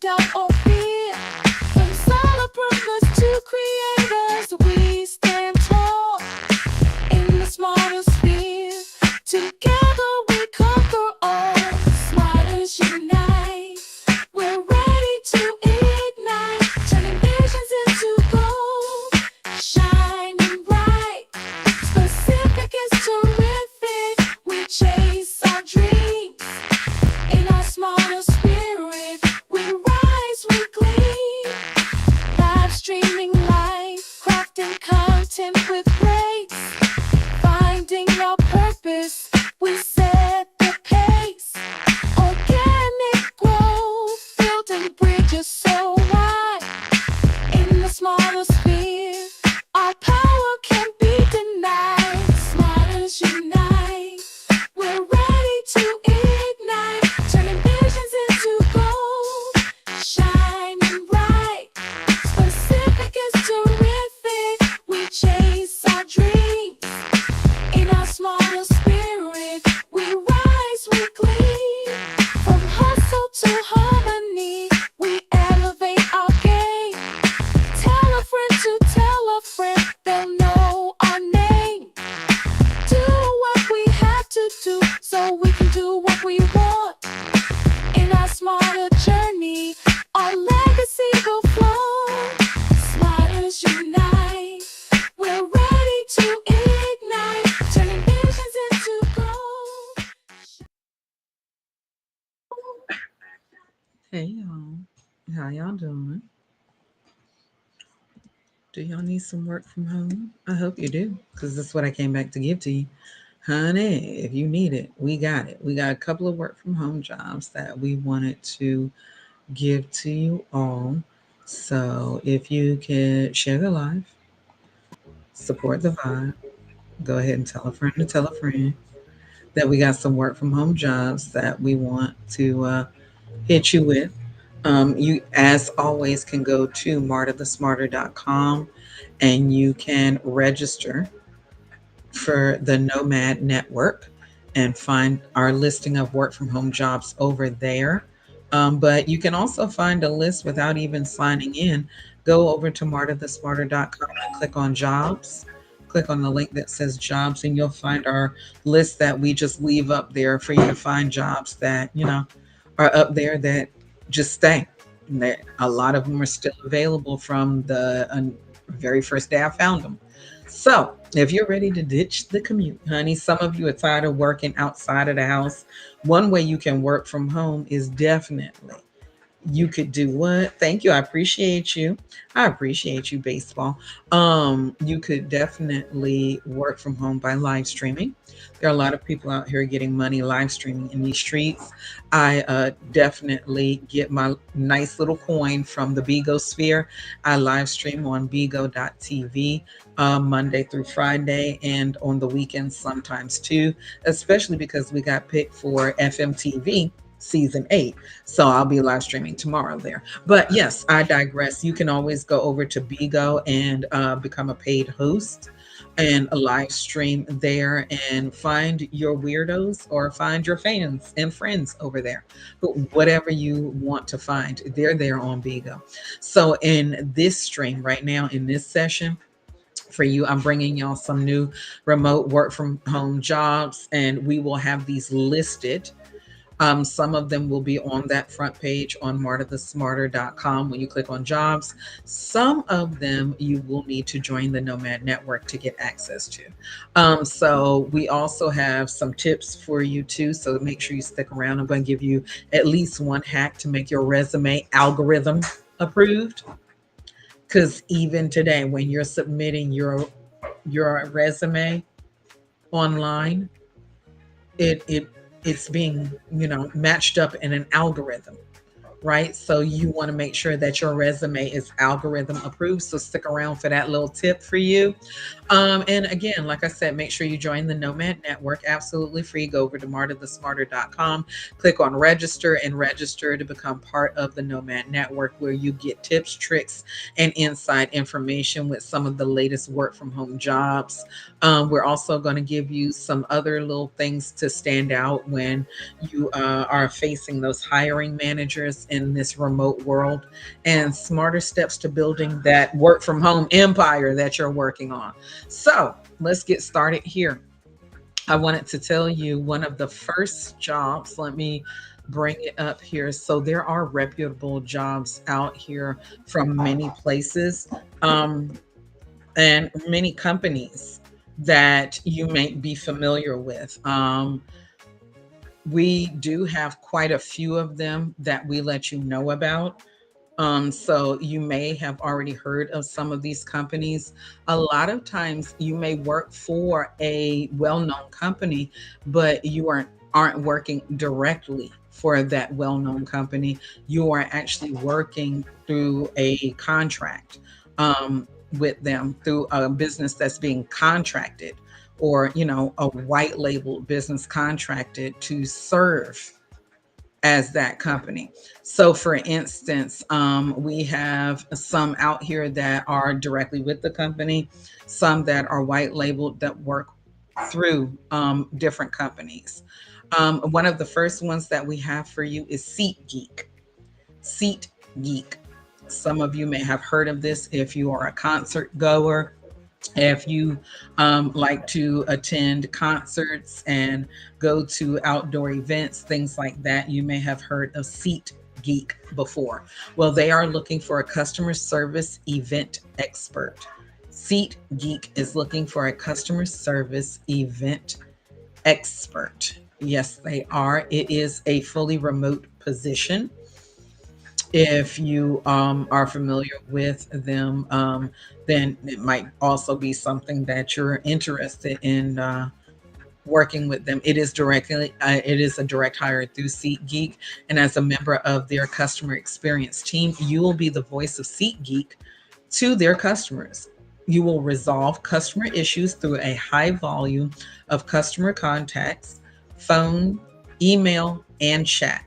doubt or fear. From solopreneurs to creators, we stand tall in the smarter sphere. Together we conquer all. Smarters unite. We're ready to ignite, turning visions into gold, shining bright. Specific is terrific. We chase our dreams in our smarter spirit. We rise, we gleam. Live streaming life, crafting content with grace. Finding our purpose, we set the pace. Organic growth, building bridges so wide. In the smarter sphere, our power can't be denied. Smarters unite. We're ready to ignite, turning visions into gold, shining bright. Specific is terrific. We chase our dreams in our smarter spirit. We rise, we gleam. From hustle to harmony, we elevate our game. Tell a friend to tell a friend, they'll know our name. Do what we have to do so we can do what we want. In our smarter journey, our legacy will flow. Smarters unite. We're ready to ignite, turning visions into gold. Hey y'all, how y'all doing? Do y'all need some work from home? I hope you do, because that's what I came back to give to you. Honey, if you need it, we got it. We got a couple of work from home jobs that we wanted to give to you all. So if you can share the live, support the vibe, go ahead and tell a friend to tell a friend that we got some work from home jobs that we want to hit you with. You, as always, can go to martathesmarter.com and you can register for the Nomad Network and find our listing of work from home jobs over there. But you can also find a list without even signing in. Go over to martathesmarter.com and click on jobs. Click on the link that says jobs, and you'll find our list that we just leave up there for you to find jobs that, are up there that just stay. And a lot of them are still available from the very first day I found them. So, if you're ready to ditch the commute, honey, some of you are tired of working outside of the house. One way you can work from home is definitely you could do what? Thank you. I appreciate you. I appreciate you, baseball. You could definitely work from home by live streaming. There are a lot of people out here getting money live streaming in these streets. I definitely get my nice little coin from the Bigo sphere. I live stream on bigo.tv Monday through Friday and on the weekends sometimes too, especially because we got picked for FMTV season 8. So I'll be live streaming tomorrow there. But yes, I digress. You can always go over to Bigo and become a paid host and a live stream there and find your weirdos or find your fans and friends over there. But whatever you want to find, they're there on Bigo. So in this stream right now, in this session, for you, I'm bringing y'all some new remote work from home jobs, and we will have these listed. Some of them will be on that front page on martathesmarter.com when you click on jobs. Some of them you will need to join the Nomad Network to get access to. So we also have some tips for you too. So make sure you stick around. I'm going to give you at least one hack to make your resume algorithm approved. Because even today, when you're submitting your resume online, it it's being matched up in an algorithm, right? So you want to make sure that your resume is algorithm approved. So stick around for that little tip for you. And again, like I said, make sure you join the Nomad Network, absolutely free. Go over to martathesmarter.com, click on register, and register to become part of the Nomad Network, where you get tips, tricks, and inside information with some of the latest work from home jobs. We're also going to give you some other little things to stand out when you are facing those hiring managers in this remote world and smarter steps to building that work from home empire that you're working on. So let's get started here. I wanted to tell you one of the first jobs. Let me bring it up here. So there are reputable jobs out here from many places, um, and many companies that you may be familiar with. We do have quite a few of them that we let you know about. So you may have already heard of some of these companies. A lot of times you may work for a well-known company, but you aren't working directly for that well-known company. You are actually working through a contract, with them, through a business that's being contracted, or a white label business contracted to serve as that company. So, for instance, we have some out here that are directly with the company, some that are white labeled that work through different companies. One of the first ones that we have for you is SeatGeek. SeatGeek. Some of you may have heard of this if you are a concert goer, if you like to attend concerts and go to outdoor events, things like that. You may have heard of SeatGeek before. Well, they are looking for a customer service event expert. SeatGeek is looking for a customer service event expert. Yes, they are. It is a fully remote position. If you are familiar with them, then it might also be something that you're interested in working with them. It is a direct hire through SeatGeek, and as a member of their customer experience team, you will be the voice of SeatGeek to their customers. You will resolve customer issues through a high volume of customer contacts, phone, email, and chat,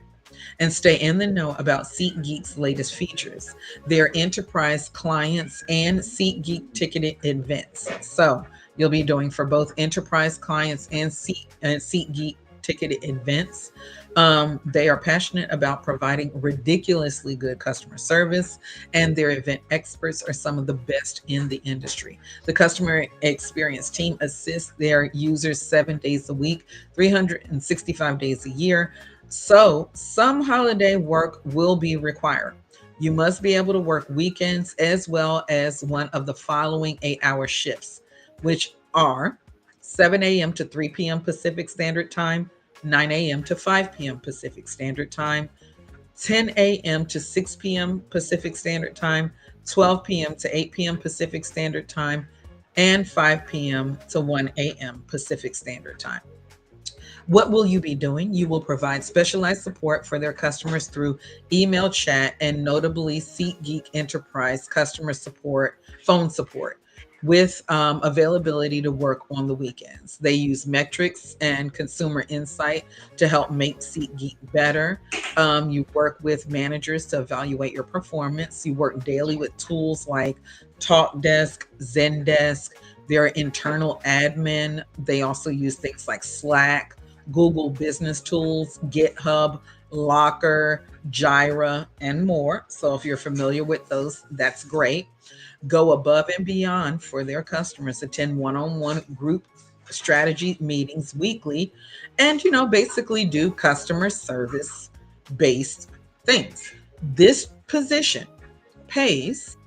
and stay in the know about SeatGeek's latest features, their enterprise clients, and SeatGeek ticketed events. So you'll be doing for both enterprise clients and SeatGeek ticketed events. They are passionate about providing ridiculously good customer service, and their event experts are some of the best in the industry. The customer experience team assists their users 7 days a week, 365 days a year. So, some holiday work will be required. You must be able to work weekends as well as one of the following 8-hour shifts, which are 7 a.m. to 3 p.m. Pacific Standard Time, 9 a.m. to 5 p.m. Pacific Standard Time, 10 a.m. to 6 p.m. Pacific Standard Time, 12 p.m. to 8 p.m. Pacific Standard Time, and 5 p.m. to 1 a.m. Pacific Standard Time. What will you be doing? You will provide specialized support for their customers through email, chat, and notably SeatGeek Enterprise customer support, phone support, with availability to work on the weekends. They use metrics and consumer insight to help make SeatGeek better. You work with managers to evaluate your performance. You work daily with tools like TalkDesk, Zendesk, their internal admin. They also use things like Slack, Google Business Tools, GitHub, Locker, Jira, and more. So if you're familiar with those, that's great. Go above and beyond for their customers. Attend one-on-one group strategy meetings weekly, and basically do customer service based things. This position pays,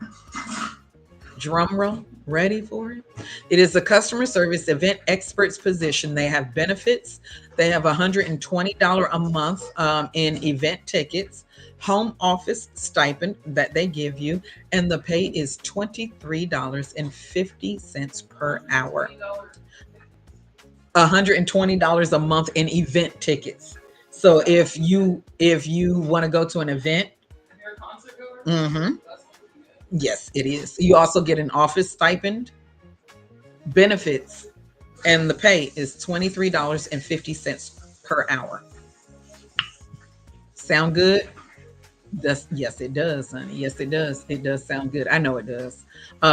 drum roll, ready for it? It is a customer service event experts position. They have benefits. They have $120 a month in event tickets, home office stipend that they give you, and the pay is $23.50 per hour. $120 a month in event tickets. So if you want to go to an event, mhm, yes, it is. You also get an office stipend, benefits, and the pay is $23.50 per hour. Sound good? Yes, it does, honey. Yes, it does. It does sound good. I know it does.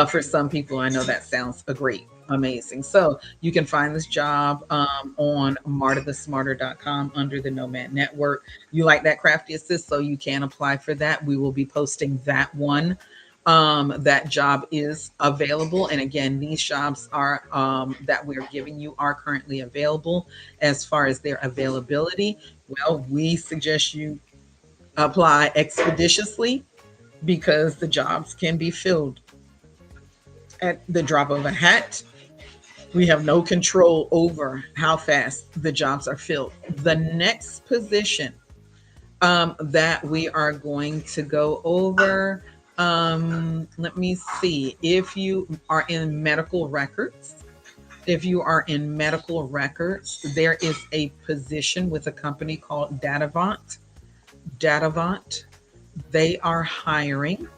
For some people, I know that sounds great. Amazing. So you can find this job on martathesmarter.com under the Nomad Network. You like that crafty assist, so you can apply for that. We will be posting that one. That job is available. And again, these jobs are that we're giving you are currently available. As far as their availability, well, we suggest you apply expeditiously because the jobs can be filled at the drop of a hat. We have no control over how fast the jobs are filled. The next position that we are going to go over, let me see. If you are in medical records, if you are in medical records, there is a position with a company called 𝙇𝙞𝙨𝙪𝙧𝙘𝙚. 𝙇𝙞𝙨. They are hiring,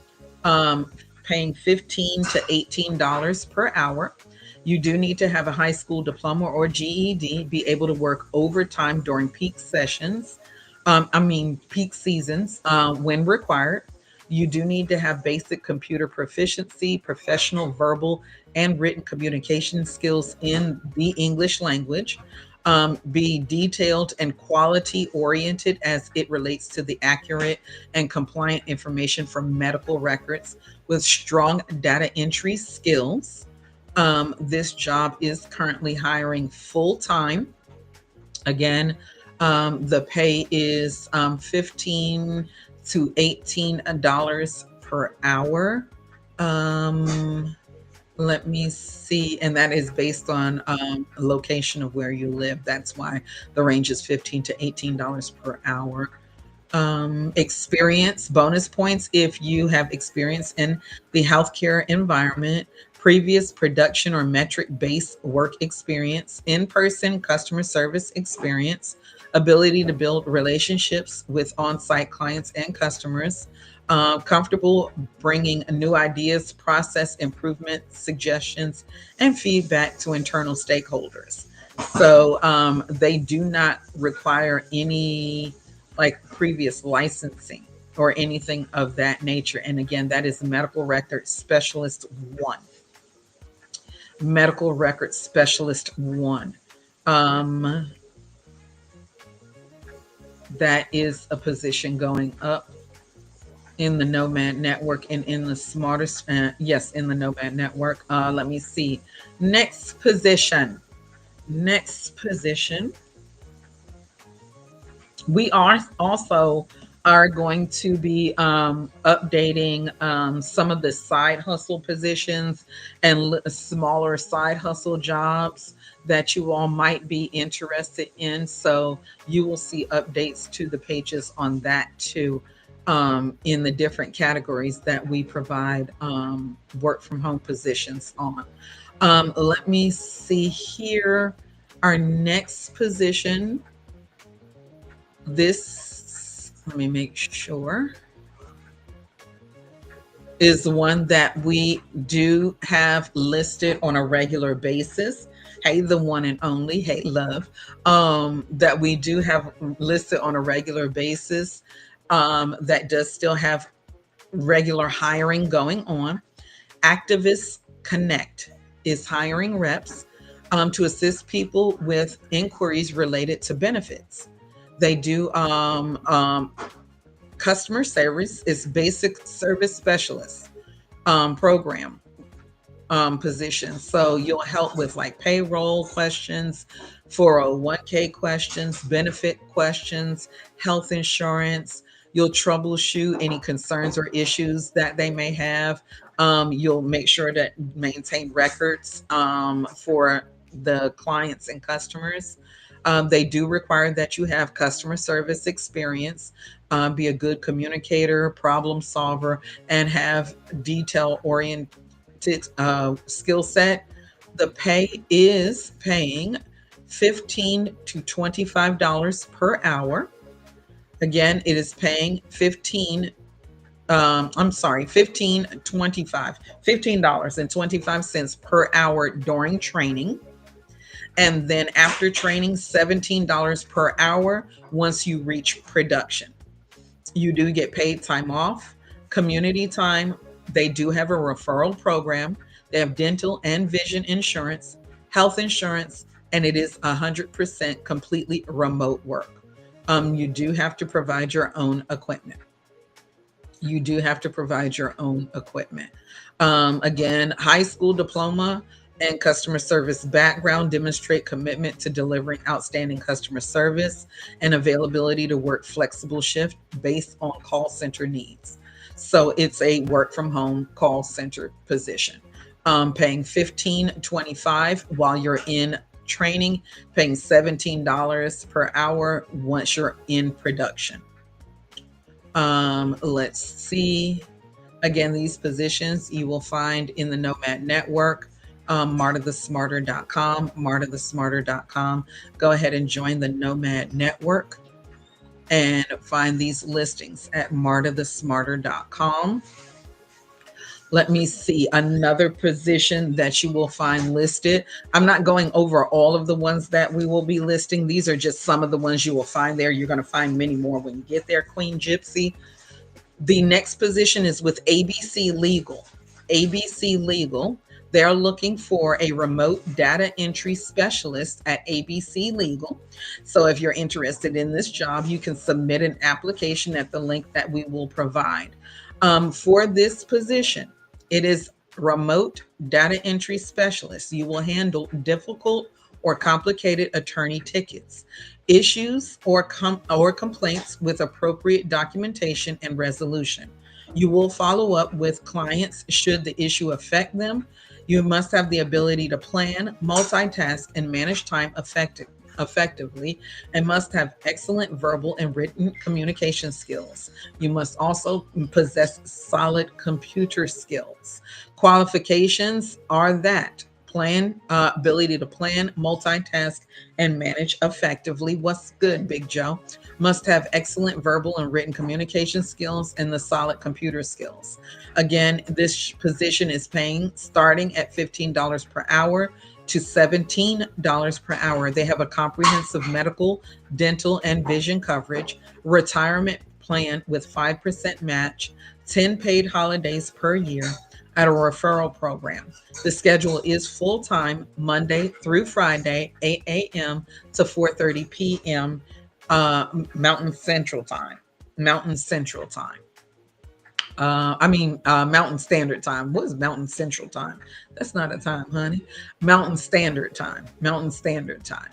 um, paying $15 to $18 per hour. You do need to have a high school diploma or GED, be able to work overtime during peak sessions. Peak seasons when required. You do need to have basic computer proficiency, professional, verbal, and written communication skills in the English language. Be detailed and quality oriented as it relates to the accurate and compliant information from medical records with strong data entry skills. This job is currently hiring full time. Again, the pay is 15 to $18 per hour. Um, Let me see. And that is based on location of where you live. That's why the range is 15 to $18 per hour. Experience bonus points if you have experience in the healthcare environment, previous production or metric based work experience, in person customer service experience, ability to build relationships with on site clients and customers, comfortable bringing new ideas, process improvement suggestions, and feedback to internal stakeholders. So they do not require any like previous licensing or anything of that nature. And again, that is medical record specialist one. Medical record specialist one. Um, that is a position going up in the Nomad Network and in the smartest, yes, in the Nomad Network. Let me see. Next position. Next position. We are also are going to be updating some of the side hustle positions and smaller side hustle jobs that you all might be interested in. So you will see updates to the pages on that too, in the different categories that we provide work from home positions on. Let me see here. Our next position, this, let me make sure, is one that we do have listed on a regular basis. Hey, the one and only, hey, love, that we do have listed on a regular basis, that does still have regular hiring going on. Activists Connect is hiring reps to assist people with inquiries related to benefits. They do customer service, is basic service specialist program position. So you'll help with like payroll questions, 401k questions, benefit questions, health insurance. You'll troubleshoot any concerns or issues that they may have. You'll make sure to maintain records for the clients and customers. They do require that you have customer service experience, be a good communicator, problem solver, and have detail oriented skill set. The pay is paying $15 to $25 per hour. Again, it is paying 15 I'm sorry, 15.25, $15.25 per hour during training. And then after training, $17 per hour once you reach production. You do get paid time off, community time. They do have a referral program. They have dental and vision insurance, health insurance, and it is 100% completely remote work. You do have to provide your own equipment. You do have to provide your own equipment. Again, high school diploma and customer service background demonstrate commitment to delivering outstanding customer service and availability to work flexible shift based on call center needs. So it's a work from home call center position. Paying 15.25 while you're in training, paying $17 per hour once you're in production. Let's see. Again, these positions you will find in the Nomad Network, martathesmarter.com, martathesmarter.com. Go ahead and join the Nomad Network and find these listings at martathesmarter.com. Let me see another position that you will find listed. I'm not going over all of the ones that we will be listing. These are just some of the ones you will find there. You're going to find many more when you get there, Queen Gypsy. The next position is with ABC Legal. ABC Legal, they're looking for a remote data entry specialist at ABC Legal. So if you're interested in this job, you can submit an application at the link that we will provide. For this position, it is remote data entry specialist. You will handle difficult or complicated attorney tickets, issues or complaints with appropriate documentation and resolution. You will follow up with clients should the issue affect them. You must have the ability to plan, multitask, and manage time effectively, and must have excellent verbal and written communication skills. You must also possess solid computer skills. Qualifications are that ability to plan, multitask, and manage effectively. What's good, Big Joe? Must have excellent verbal and written communication skills and the solid computer skills. Again, this position is paying starting at $15 per hour to $17 per hour. They have a comprehensive medical, dental, and vision coverage, retirement plan with 5% match, 10 paid holidays per year, at a referral program. The schedule is full-time, Monday through Friday, 8 a.m. to 4:30 p.m. Mountain Central Time. Mountain Central Time. Mountain Standard Time. What is Mountain Central Time? That's not a time, honey. Mountain Standard Time. Mountain Standard Time.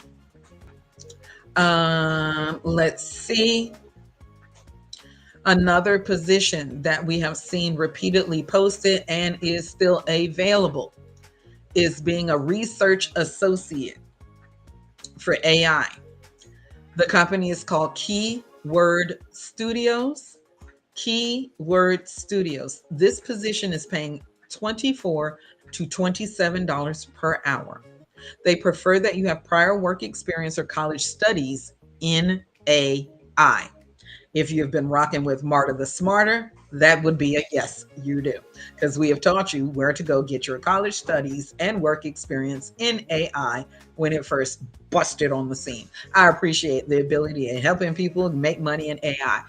Let's see. Another position that we have seen repeatedly posted and is still available is being a research associate for AI. The company is called Keyword Studios. Keyword Studios. This position is paying $24 to $27 per hour. They prefer that you have prior work experience or college studies in AI. If you've been rocking with Marta the Smarter, that would be a yes, you do. Because we have taught you where to go get your college studies and work experience in AI when it first busted on the scene. I appreciate the ability of helping people make money in AI.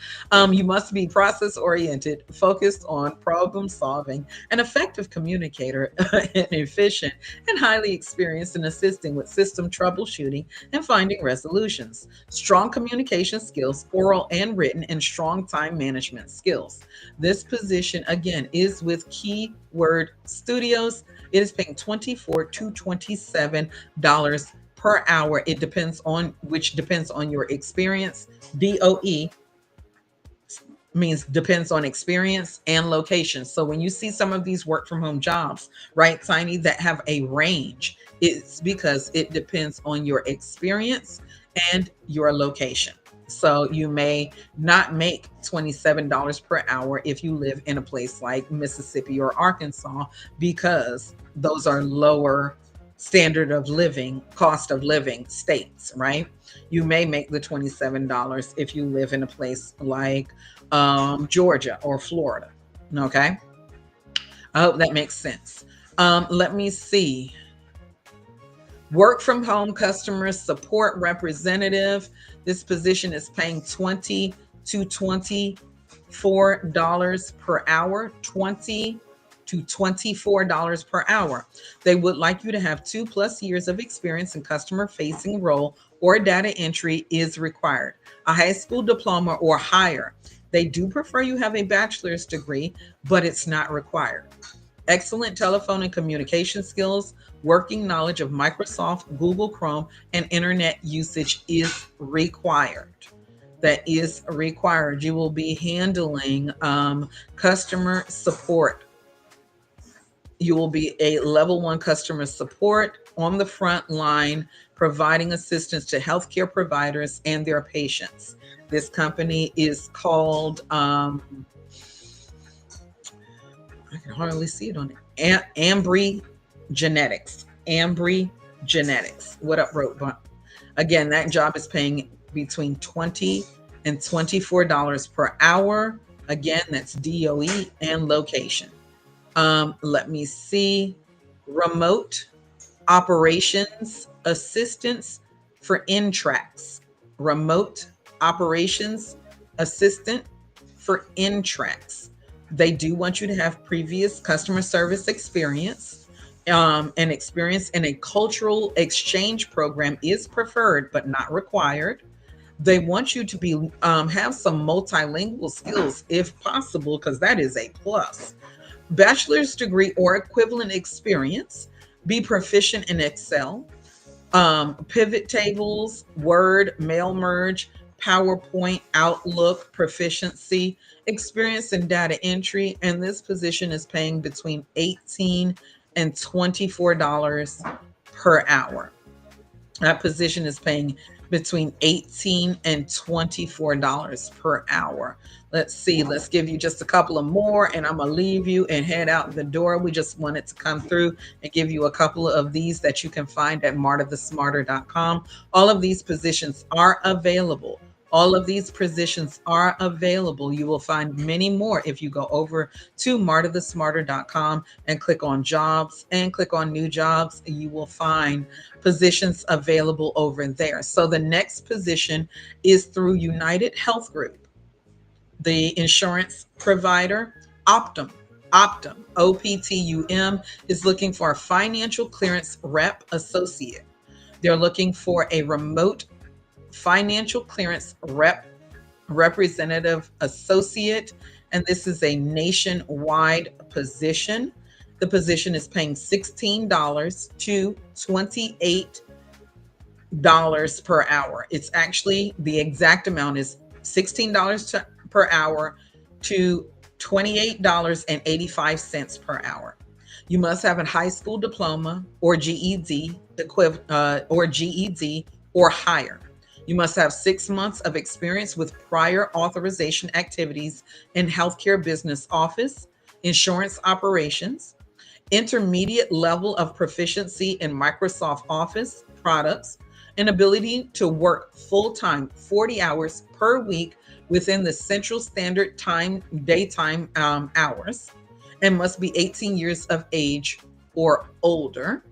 You must be process oriented, focused on problem solving, an effective communicator, and efficient, and highly experienced in assisting with system troubleshooting and finding resolutions. Strong communication skills, oral and written, and strong time management skills. This position, again, is with Keyword Studios. It is paying $24 to $27 per hour. It depends on your experience. DOE means depends on experience and location. So when you see some of these work from home jobs, right, Tiny, that have a range, it's because it depends on your experience and your location. So you may not make $27 per hour if you live in a place like Mississippi or Arkansas, because those are lower standard of living, cost of living states, right? You may make the $27 if you live in a place like Georgia or Florida. Okay. I hope that makes sense. Let me see. Work from home customer support representative. This position is paying $20 to $24 per hour. $20 to $24 per hour. They would like you to have 2+ years of experience in customer facing role or data entry is required. A high school diploma or higher. They do prefer you have a bachelor's degree, but it's not required. Excellent telephone and communication skills, working knowledge of Microsoft, Google Chrome, and internet usage is required. That is required. You will be handling customer support. You will be a level 1 customer support on the front line, providing assistance to healthcare providers and their patients. This company is called, I can hardly see it on it, 𝙈𝙤𝙧𝙚 Genetics. 𝙈𝙤𝙧𝙚 Genetics. What up, Rope? Again, that job is paying between $20 and $24 per hour. Again, that's DOE and location. Let me see. Remote operations assistance for Intrax. Remote operations assistant for Intrax. They do want you to have previous customer service experience. And experience in a cultural exchange program is preferred, but not required. They want you to be have some multilingual skills if possible, because that is a plus. Bachelor's degree or equivalent experience. Be proficient in Excel, pivot tables, Word, mail merge, PowerPoint, Outlook, proficiency, experience in data entry, and this position is paying between $18 and $24 per hour. That position is paying between $18 and $24 per hour. Let's see. Let's give you just a couple of more, and I'm going to leave you and head out the door. We just wanted to come through and give you a couple of these that you can find at martathesmarter.com. All of these positions are available. All of these positions are available. You will find many more if you go over to martathesmarter.com and click on jobs and click on new jobs. You will find positions available over there. So the next position is through United Health Group. The insurance provider, Optum, OPTUM, is looking for a financial clearance rep associate. They're looking for a remote financial clearance representative associate, and this is a nationwide position. The position is paying $16 to $28 per hour. It's actually, the exact amount is $16 per hour to $28.85 per hour. You must have a high school diploma or GED or higher. You must have 6 months of experience with prior authorization activities in healthcare business office, insurance operations, intermediate level of proficiency in Microsoft Office products, an ability to work full-time 40 hours per week within the Central Standard Time daytime hours, and must be 18 years of age or older.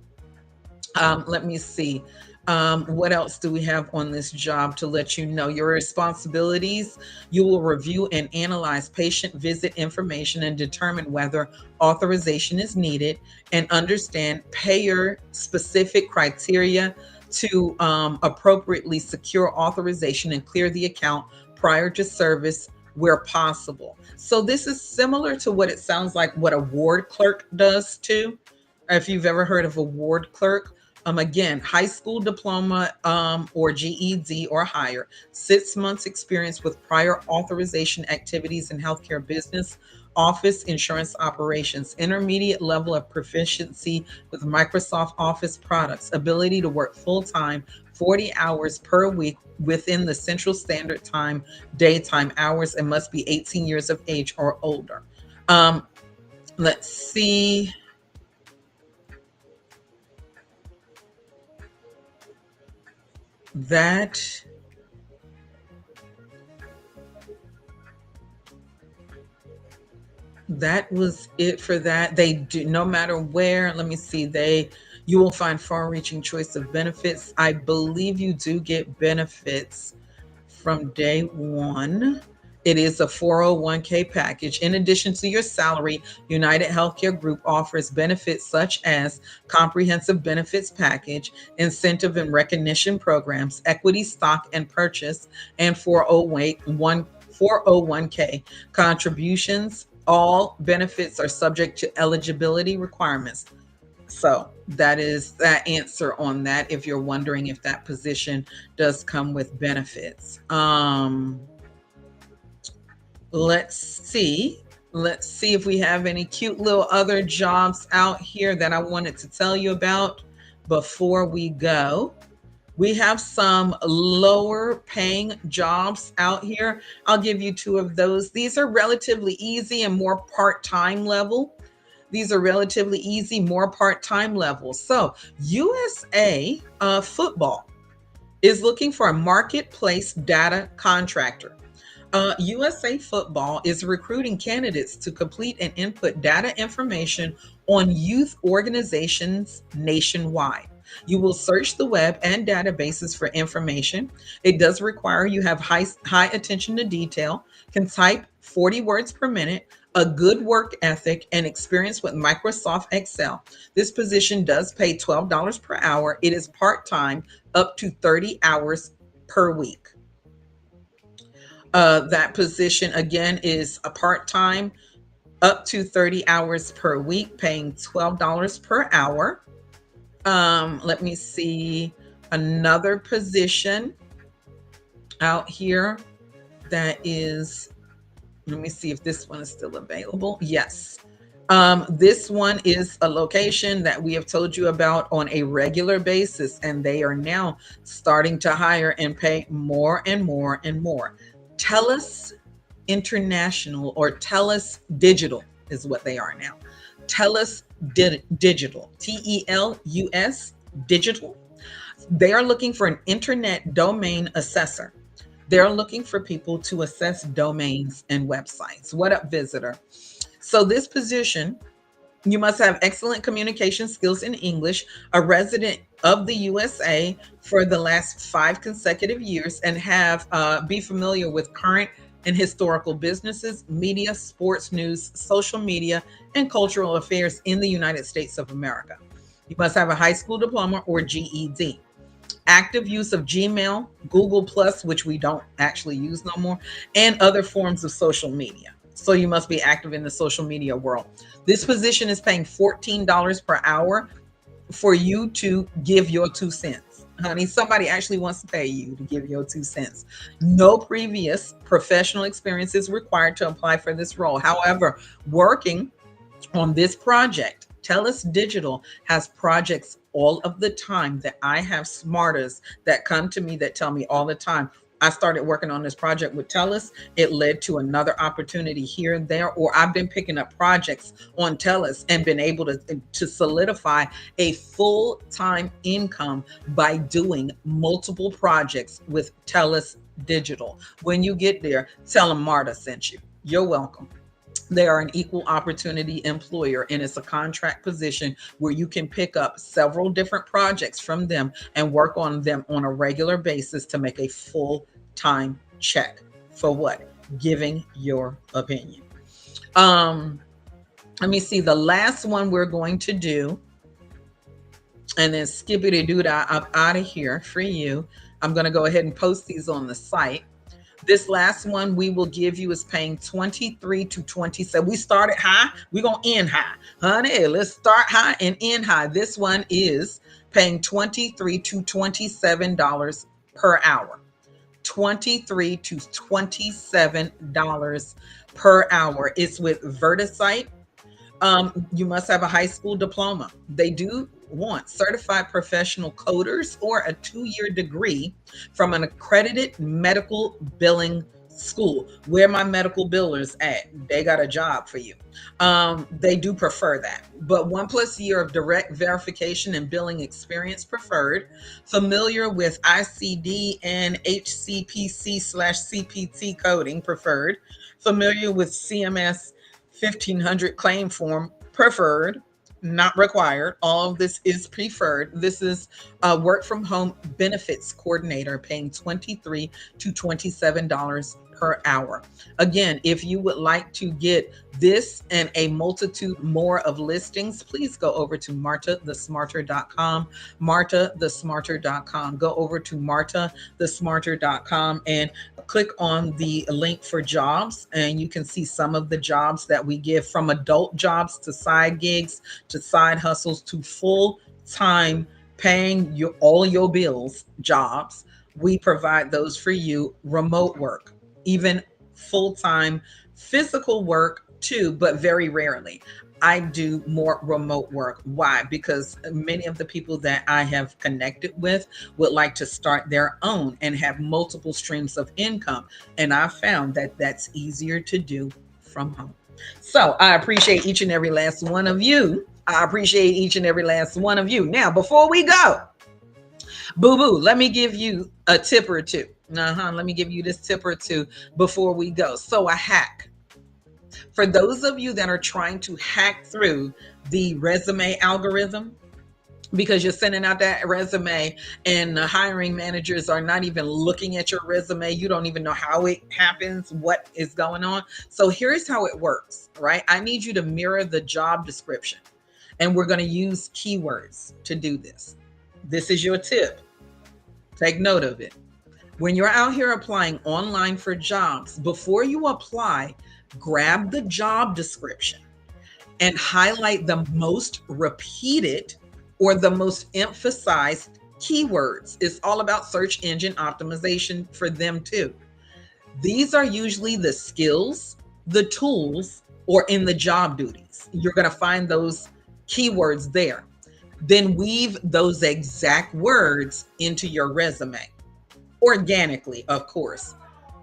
Let me see. What else do we have on this job to let you know? Your responsibilities: you will review and analyze patient visit information and determine whether authorization is needed, and understand payer specific criteria to appropriately secure authorization and clear the account prior to service where possible. So this is similar to what it sounds like what a ward clerk does too. If you've ever heard of a ward clerk, again, high school diploma or GED or higher, 6 months experience with prior authorization activities in healthcare business, office, insurance operations, intermediate level of proficiency with Microsoft Office products, ability to work full-time 40 hours per week within the Central Standard Time daytime hours, and must be 18 years of age or older. Let's see. That was it for that. They do, no matter where, let me see, you will find far-reaching choice of benefits. I believe you do get benefits from day one. It is a 401k package. In addition to your salary, United Healthcare Group offers benefits such as comprehensive benefits package, incentive and recognition programs, equity stock and purchase, and 401k contributions. All benefits are subject to eligibility requirements. So that is that answer on that. If you're wondering if that position does come with benefits. Let's see. Let's see if we have any cute little other jobs out here that I wanted to tell you about before we go. We have some lower paying jobs out here. I'll give you two of those. These are relatively easy and more part-time level. These are relatively easy, more part-time level. So USA Football is looking for a marketplace data contractor. USA Football is recruiting candidates to complete and input data information on youth organizations nationwide. You will search the web and databases for information. It does require you have high attention to detail, can type 40 words per minute, a good work ethic, and experience with Microsoft Excel. This position does pay $12 per hour. It is part-time, up to 30 hours per week. That position again is a part-time, up to 30 hours per week, paying $12 per hour. Let me see another position out here that is, let me see if this one is still available. Yes. This one is a location that we have told you about on a regular basis, and they are now starting to hire and pay more and more and more. TELUS International, or TELUS Digital is what they are now. TELUS Digital, TELUS Digital. They are looking for an internet domain assessor. They're looking for people to assess domains and websites. What up, visitor? So this position, you must have excellent communication skills in English, a resident of the USA for the last 5 consecutive years, and have be familiar with current and historical businesses, media, sports news, social media, and cultural affairs in the United States of America. You must have a high school diploma or GED. Active use of Gmail, Google Plus, which we don't actually use no more, and other forms of social media. So you must be active in the social media world. This position is paying $14 per hour for you to give your 2 cents. Honey, somebody actually wants to pay you to give your 2 cents. No previous professional experience is required to apply for this role. However, working on this project, TELUS Digital has projects all of the time that I have smarters that come to me that tell me all the time, I started working on this project with TELUS. It led to another opportunity here and there, or I've been picking up projects on TELUS and been able to solidify a full-time income by doing multiple projects with TELUS Digital. When you get there, tell them Marta sent you. You're welcome. They are an equal opportunity employer, and it's a contract position where you can pick up several different projects from them and work on them on a regular basis to make a full-time check. For what? Giving your opinion. Let me see, the last one we're going to do, and then skippity doo dah, I'm out of here for you. I'm going to go ahead and post these on the site. This last one we will give you is paying 23 to 27. We started high. We're going to end high. Honey, let's start high and end high. This one is paying $23 to $27 per hour. $23 to $27 per hour. It's with Vertisite. You must have a high school diploma. They do want certified professional coders or a 2-year degree from an accredited medical billing school. Where my medical billers at? They got a job for you. They do prefer that, but 1+ year of direct verification and billing experience preferred. Familiar with ICD and HCPC/CPT coding preferred. Familiar with CMS 1500 claim form preferred. Not required. All of this is preferred. This is a work from home benefits coordinator, paying $23 to $27 per hour. Again, if you would like to get this and a multitude more of listings, please go over to martathesmarter.com, martathesmarter.com. Go over to martathesmarter.com and click on the link for jobs, and you can see some of the jobs that we give, from adult jobs to side gigs to side hustles to full-time paying all your bills jobs. We provide those for you. Remote work, even full-time physical work too, but very rarely. I do more remote work. Why? Because many of the people that I have connected with would like to start their own and have multiple streams of income. And I found that that's easier to do from home. So I appreciate each and every last one of you. I appreciate each and every last one of you. Now, before we go, boo boo, let me give you a tip or two. Let me give you this tip or two before we go. So, a hack for those of you that are trying to hack through the resume algorithm, because you're sending out that resume and the hiring managers are not even looking at your resume. You don't even know how it happens, what is going on. So here's how it works, right? I need you to mirror the job description, and we're going to use keywords to do this. This is your tip. Take note of it. When you're out here applying online for jobs, before you apply, grab the job description and highlight the most repeated or the most emphasized keywords. It's all about search engine optimization for them too. These are usually the skills, the tools, or in the job duties. You're going to find those keywords there. Then weave those exact words into your resume, organically, of course,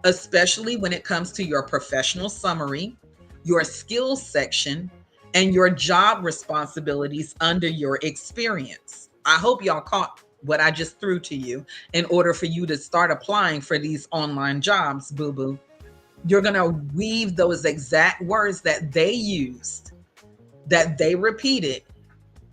especially when it comes to your professional summary, your skills section, and your job responsibilities under your experience. I hope y'all caught what I just threw to you in order for you to start applying for these online jobs, boo-boo. You're going to weave those exact words that they used, that they repeated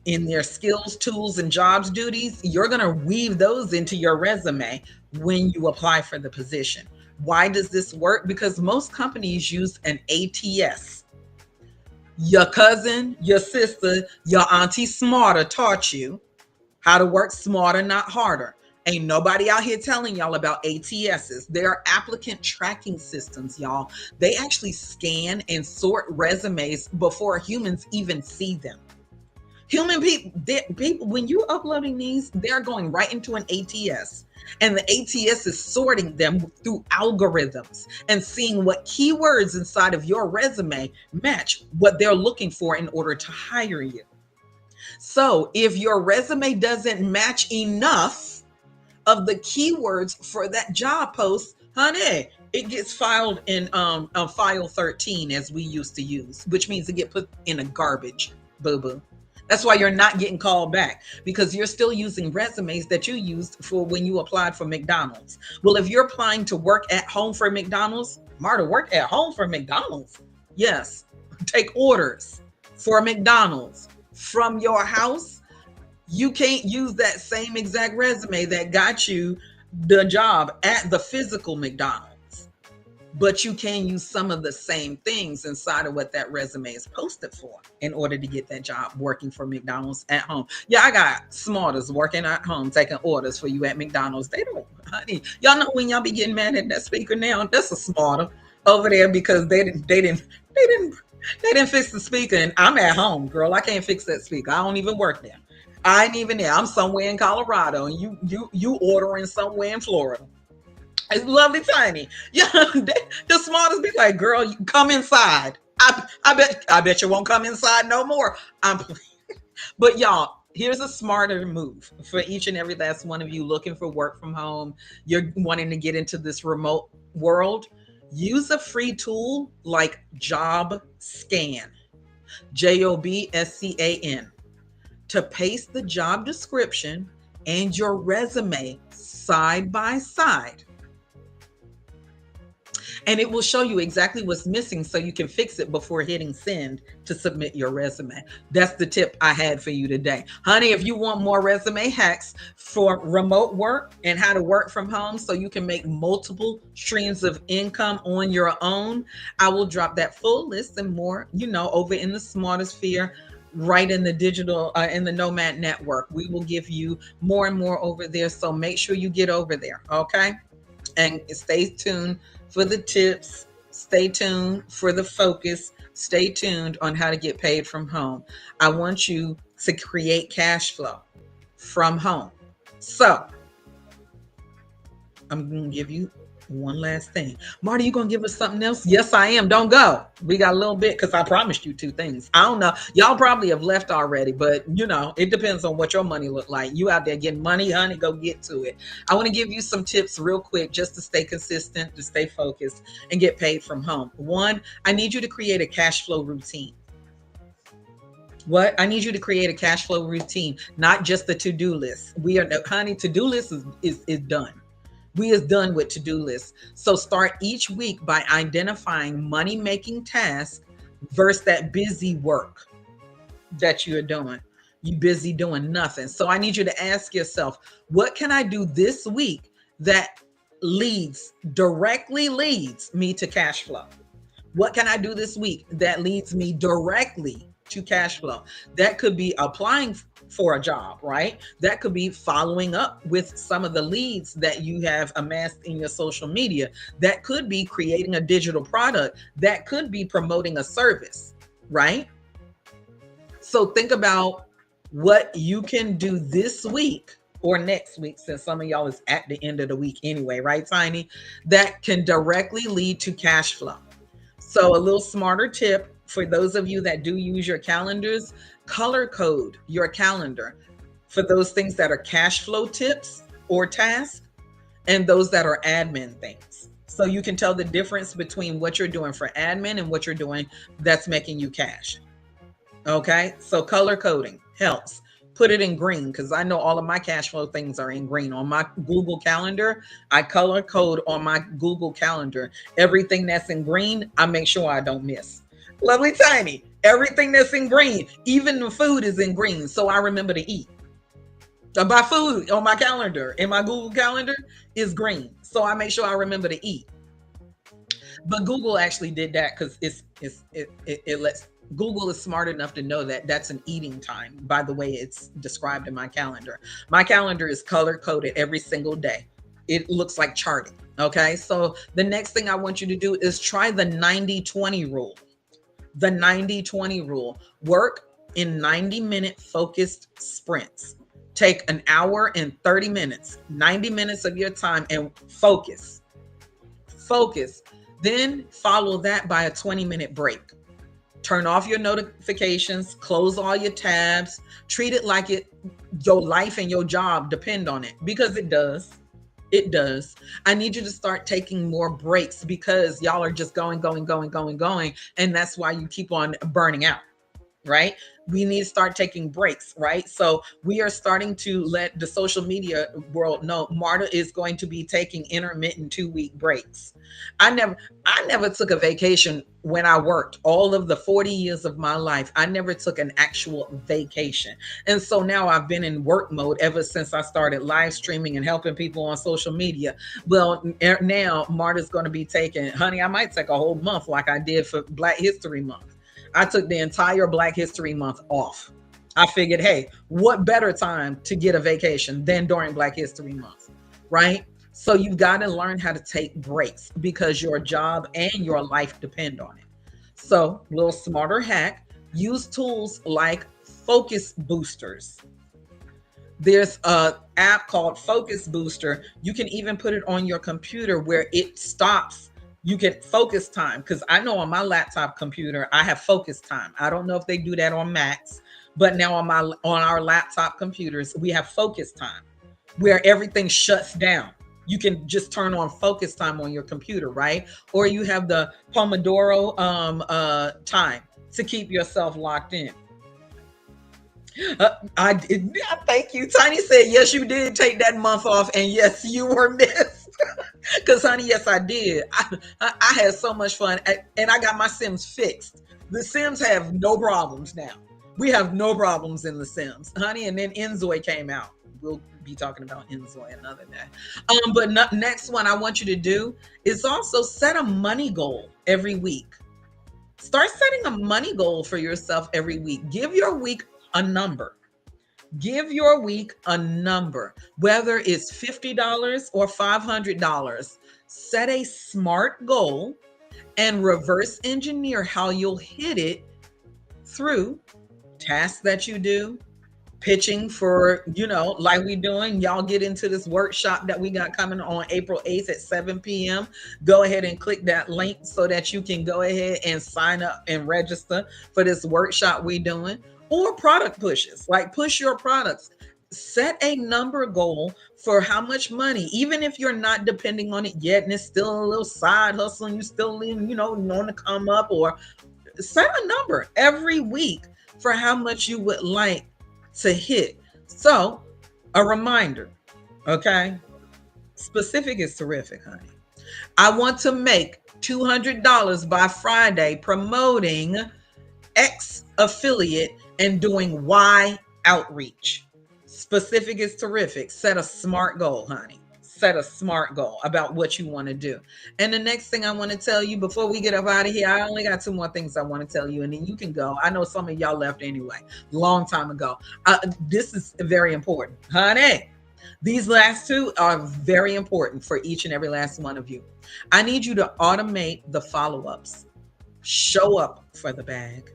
in their skills, tools, and jobs duties. You're going to weave those into your resume when you apply for the position. Why does this work? Because most companies use an ATS. Your cousin, your sister, your auntie smarter taught you how to work smarter, not harder. Ain't nobody out here telling y'all about ATSs. They're applicant tracking systems, y'all. They actually scan and sort resumes before humans even see them. Human people, when you're uploading these, they're going right into an ATS. And the ATS is sorting them through algorithms and seeing what keywords inside of your resume match what they're looking for in order to hire you. So if your resume doesn't match enough of the keywords for that job post, honey, it gets filed in file 13, as we used to use, which means it get put in a garbage, boo-boo. That's why you're not getting called back, because you're still using resumes that you used for when you applied for McDonald's. Well, if you're applying to work at home for McDonald's, Marta, work at home for McDonald's? Yes. Take orders for McDonald's from your house. You can't use that same exact resume that got you the job at the physical McDonald's. But you can use some of the same things inside of what that resume is posted for in order to get that job working for McDonald's at home. Yeah, I got smarters working at home, taking orders for you at McDonald's. They don't, honey. Y'all know when y'all be getting mad at that speaker now, that's a smarter over there, because they didn't fix the speaker, and I'm at home, girl. I can't fix that speaker. I don't even work there. I ain't even there. I'm somewhere in Colorado, and you ordering somewhere in Florida. It's lovely tiny. Yeah, the smartest be like, girl, you come inside. I bet you won't come inside no more. But y'all, here's a smarter move for each and every last one of you looking for work from home. You're wanting to get into this remote world. Use a free tool like Job Scan, JOBSCAN, to paste the job description and your resume side by side. And it will show you exactly what's missing so you can fix it before hitting send to submit your resume. That's the tip I had for you today. Honey, if you want more resume hacks for remote work and how to work from home so you can make multiple streams of income on your own, I will drop that full list and more, over in the Smarter Sphere, right in the digital, in the Nomad Network. We will give you more and more over there. So make sure you get over there. Okay. And stay tuned for the tips. Stay tuned for the focus. Stay tuned on how to get paid from home. I want you to create cash flow from home. So I'm going to give you one last thing. Marta, you going to give us something else? Yes, I am. Don't go. We got a little bit because I promised you 2 things. I don't know. Y'all probably have left already, but it depends on what your money look like. You out there getting money, honey, go get to it. I want to give you some tips real quick just to stay consistent, to stay focused and get paid from home. 1, I need you to create a cash flow routine. What? I need you to create a cash flow routine, not just the to-do list. Honey, to-do list is done. We is done with to-do lists. So start each week by identifying money-making tasks versus that busy work that you're doing. You busy doing nothing. So I need you to ask yourself, what can I do this week that directly leads me to cash flow? What can I do this week that leads me directly to cash flow? That could be applying for a job, right? That could be following up with some of the leads that you have amassed in your social media. That could be creating a digital product. That could be promoting a service, right? So think about what you can do this week or next week, since some of y'all is at the end of the week anyway, right, Tiny? That can directly lead to cash flow. So a little smarter tip for those of you that do use your calendars, color code your calendar for those things that are cash flow tips or tasks and those that are admin things. So you can tell the difference between what you're doing for admin and what you're doing that's making you cash. Okay, so color coding helps. Put it in green because I know all of my cash flow things are in green. On my Google Calendar, I color code on my Google Calendar. Everything that's in green, I make sure I don't miss. Lovely Tiny, everything that's in green, even the food is in green, so I remember to eat. My food on my calendar, in my Google Calendar, is green, so I make sure I remember to eat. But Google actually did that because it lets. Google is smart enough to know that that's an eating time by the way it's described in my calendar. My calendar is color coded every single day. It looks like charting. Okay, so the next thing I want you to do is try the 90-20 rule. The 90-20 rule. Work in 90-minute focused sprints. Take an hour and 30 minutes, 90 minutes of your time and focus. Focus. Then follow that by a 20-minute break. Turn off your notifications, close all your tabs, treat it like your life and your job depend on it, because it does. It does. I need you to start taking more breaks because y'all are just going. And that's why you keep on burning out, right? We need to start taking breaks, right? So we are starting to let the social media world know Marta is going to be taking intermittent 2-week breaks. I never took a vacation when I worked. All of the 40 years of my life, I never took an actual vacation. And so now I've been in work mode ever since I started live streaming and helping people on social media. Well, now Marta's going to be taking, honey, I might take a whole month like I did for Black History Month. I took the entire Black History Month off. I figured, hey, what better time to get a vacation than during Black History Month, right? So you've got to learn how to take breaks because your job and your life depend on it. So a little smarter hack, use tools like focus boosters. There's an app called Focus Booster. You can even put it on your computer where it stops. You get focus time, because I know on my laptop computer, I have focus time. I don't know if they do that on Macs, but now on our laptop computers, we have focus time where everything shuts down. You can just turn on focus time on your computer, right? Or you have the Pomodoro time to keep yourself locked in. I thank you. Tiny said, yes, you did take that month off. And yes, you were missed. Because, honey, yes, I did. I had so much fun, and I got my Sims fixed. The Sims have no problems now. We have no problems in the Sims, honey. And then 𝙍𝙬𝙧𝙚 came out. We'll be talking about 𝙍𝙬𝙧𝙚 another day. But next one I want you to do is also set a money goal every week. Start setting a money goal for yourself every week. Give your week a number. Give your week a number, whether it's $50 or $500. Set a SMART goal and reverse engineer how you'll hit it through tasks that you do, pitching for, like we doing. Y'all get into this workshop that we got coming on April 8th at 7 p.m. Go ahead and click that link so that you can go ahead and sign up and register for this workshop we doing. Or product pushes, like push your products. Set a number goal for how much money, even if you're not depending on it yet and it's still a little side hustle and you still, want to come up, or set a number every week for how much you would like to hit. So a reminder, okay? Specific is terrific, honey. I want to make $200 by Friday promoting X affiliate and doing Y outreach. Specific is terrific. Set a SMART goal, honey. Set a SMART goal about what you want to do. And the next thing I want to tell you before we get up out of here, I only got 2 more things I want to tell you, and then you can go. I know some of y'all left anyway, long time ago. This is very important, honey. These last 2 are very important for each and every last one of you. I need you to automate the follow-ups. Show up for the bag.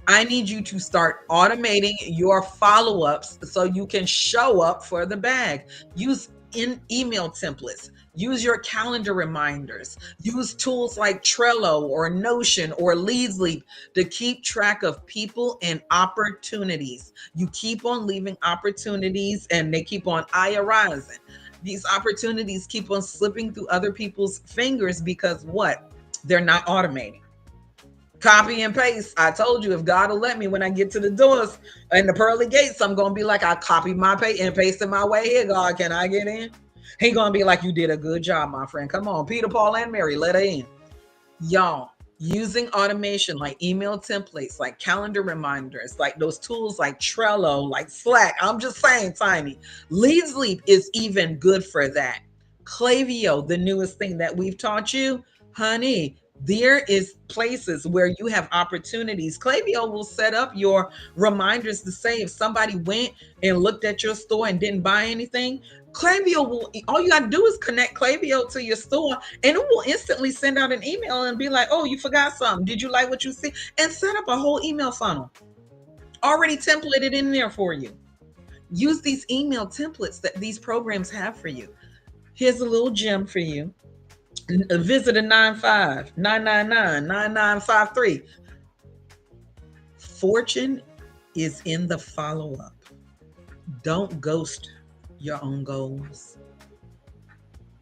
I need you to start automating your follow-ups so you can show up for the bag. Use email templates. Use your calendar reminders. Use tools like Trello or Notion or Leadsleep to keep track of people and opportunities. You keep on leaving opportunities and they keep on arising. These opportunities keep on slipping through other people's fingers because what? They're not automating. Copy and paste. I told you, if God will let me, when I get to the doors and the pearly gates, I'm going to be like, I copied my pay and pasted my way here. God, can I get in? He going to be like, you did a good job, my friend. Come on, Peter, Paul, and Mary, let her in. Y'all, using automation like email templates, like calendar reminders, like those tools like Trello, like Slack. I'm just saying, Tiny. Leadsleep is even good for that. Klaviyo, the newest thing that we've taught you, honey, there is places where you have opportunities. Klaviyo will set up your reminders to say if somebody went and looked at your store and didn't buy anything, Klaviyo will, all you got to do is connect Klaviyo to your store and it will instantly send out an email and be like, oh, you forgot something. Did you like what you see? And set up a whole email funnel already templated in there for you. Use these email templates that these programs have for you. Here's a little gem for you. Visit a 95-999-9953. Fortune is in the follow-up. Don't ghost your own goals.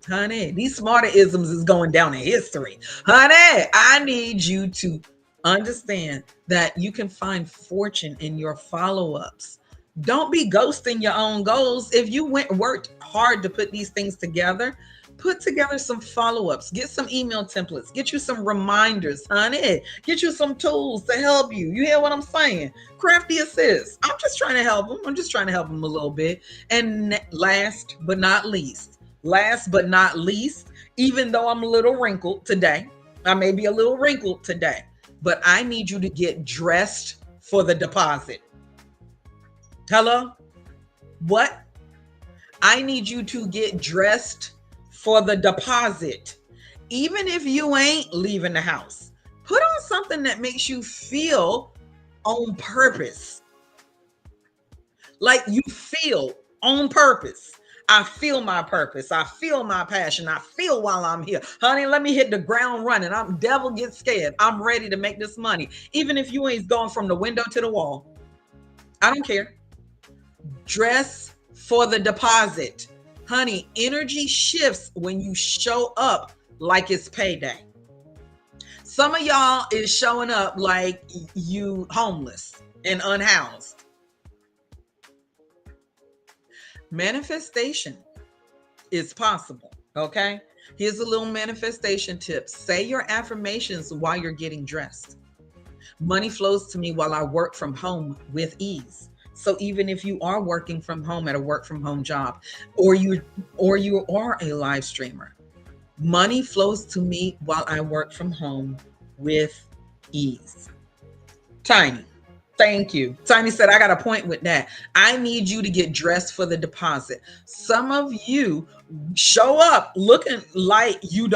Honey, these smarter isms is going down in history. Honey, I need you to understand that you can find fortune in your follow-ups. Don't be ghosting your own goals. If you worked hard to put these things together, put together some follow-ups, get some email templates, get you some reminders, honey, get you some tools to help you. You hear what I'm saying? Crafty assist. I'm just trying to help them. I'm just trying to help them a little bit. And last but not least, even though I'm a little wrinkled today, I may be a little wrinkled today, but I need you to get dressed for the deposit. Hello? What? I need you to get dressed for the deposit. Even if you ain't leaving the house, put on something that makes you feel on purpose. Like you feel on purpose. I feel my purpose. I feel my passion. I feel while I'm here. Honey, let me hit the ground running. I'm devil get scared. I'm ready to make this money. Even if you ain't going from the window to the wall. I don't care. Dress for the deposit. Honey, energy shifts when you show up like it's payday. Some of y'all is showing up like you homeless and unhoused. Manifestation is possible, Okay. Here's a little manifestation tip. Say your affirmations while you're getting dressed. Money flows to me while I work from home with ease. So even if you are working from home at a work from home job, or you are a live streamer, money flows to me while I work from home with ease. Tiny. Thank you. Tiny said, I got a point with that. I need you to get dressed for the deposit. Some of you show up looking like you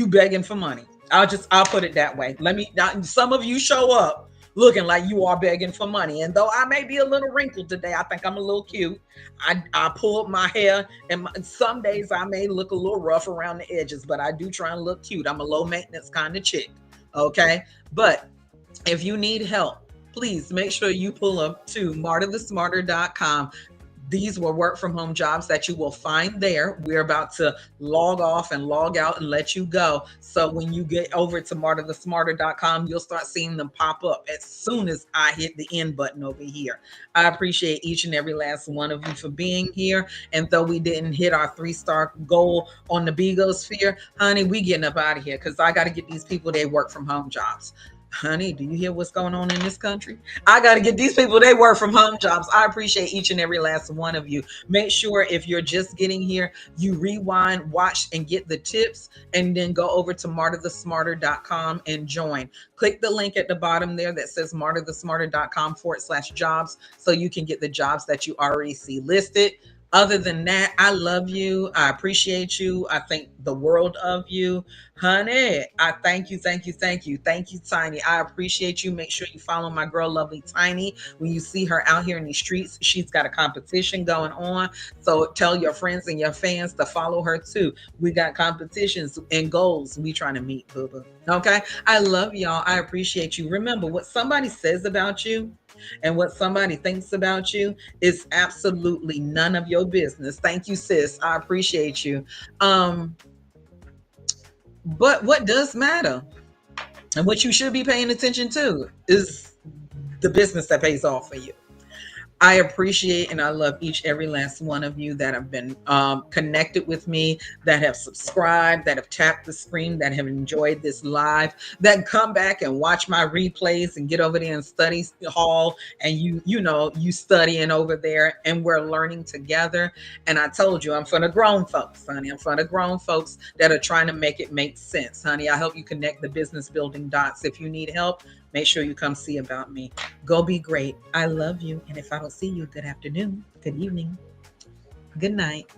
begging for money. I'll put it that way. Some of you show up looking like you are begging for money. And though I may be a little wrinkled today, I think I'm a little cute. I pulled my hair, and some days I may look a little rough around the edges, but I do try and look cute. I'm a low maintenance kind of chick. Okay. But if you need help, please make sure you pull up to 𝙈𝙤𝙧𝙚𝙨. These were work from home jobs that you will find there. We're about to log off and log out and let you go. So when you get over to 𝙈𝙤𝙧𝙚𝙀, you'll start seeing them pop up as soon as I hit the end button over here. I appreciate each and every last one of you for being here. And though we didn't hit our 3-star goal on the Bigosphere, honey, we getting up out of here because I got to get these people their work from home jobs. Honey, do you hear what's going on in this country? I got to get these people they work from home jobs. I appreciate each and every last one of you. Make sure if you're just getting here, you rewind, watch, and get the tips, and then go over to martathesmarter.com and join. Click the link at the bottom there that says martathesmarter.com/jobs so you can get the jobs that you already see listed. Other than that, I love you. I appreciate you. I think the world of you. Honey, I thank you, thank you, thank you. Thank you, Tiny. I appreciate you. Make sure you follow my girl, lovely Tiny. When you see her out here in the streets, she's got a competition going on. So tell your friends and your fans to follow her too. We got competitions and goals we trying to meet, boo-boo. Okay? I love y'all. I appreciate you. Remember, what somebody says about you and what somebody thinks about you is absolutely none of your business. Thank you, sis. I appreciate you. But what does matter and what you should be paying attention to is the business that pays off for you. I appreciate and I love every last one of you that have been connected with me, that have subscribed, that have tapped the screen, that have enjoyed this live, that come back and watch my replays and get over there and study hall, and you studying over there, and we're learning together. And I told you, I'm for the grown folks, honey. I'm for the grown folks that are trying to make it make sense, honey. I help you connect the business building dots. If you need help, make sure you come see about me. Go be great. I love you. And if I don't see you, good afternoon, good evening, good night.